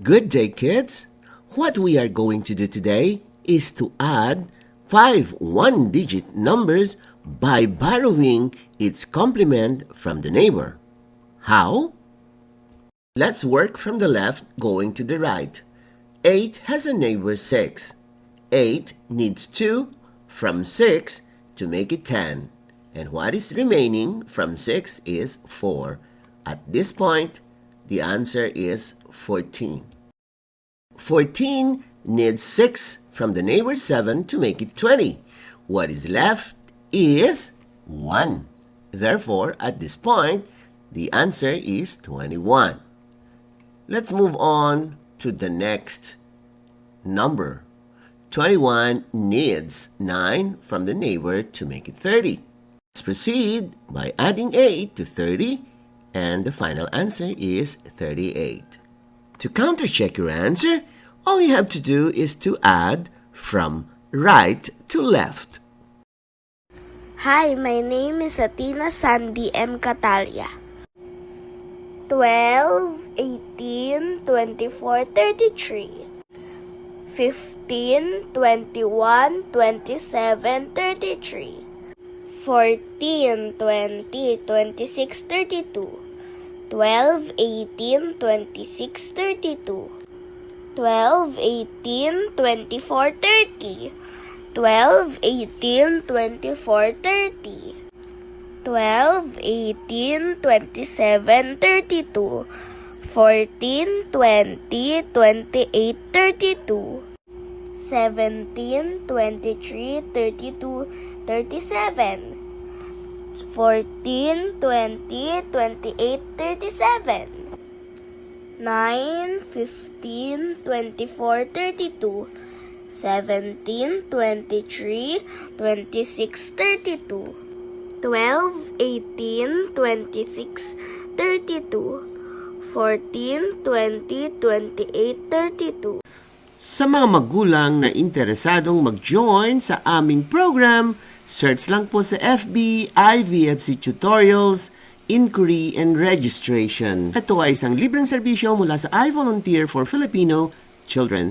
Good day, kids! What we are going to do today is to add 5 one-digit numbers by borrowing its complement from the neighbor. How? Let's work from the left going to the right. 8 has a neighbor 6. 8 needs 2 from 6 to make it 10. And what is remaining from 6 is 4. At this point, the answer is 14. 14 needs 6 from the neighbor 7 to make it 20. What is left is 1. Therefore, at this point, the answer is 21. Let's move on to the next number. 21 needs 9 from the neighbor to make it 30. Let's proceed by adding 8 to 30, and the final answer is 38. To countercheck your answer, all you have to do is to add from right to left. Hi, my name is Athena Sandy M. Catalia. 12, 18, 24, 33. 15, 21, 27, 33. 14, 20, 26, 32. 12, 18, 26, 32. 12, 18, 24, 30. 12, 18, 24, 30. 12, 18, 27, 32. 14, 20, 28, 32. 17, 23, 32, 37. 14, 20, 28, 37. 9, 15, 24, 32. 17, 23, 26, 32. 12, 18, 26, 32. 14, 20, 28, 32. Sa mga magulang na interesadong mag-join sa aming program, search lang po sa FB IVFC Tutorials, Inquiry and Registration. Ito ay isang libreng serbisyo mula sa I Volunteer for Filipino Children.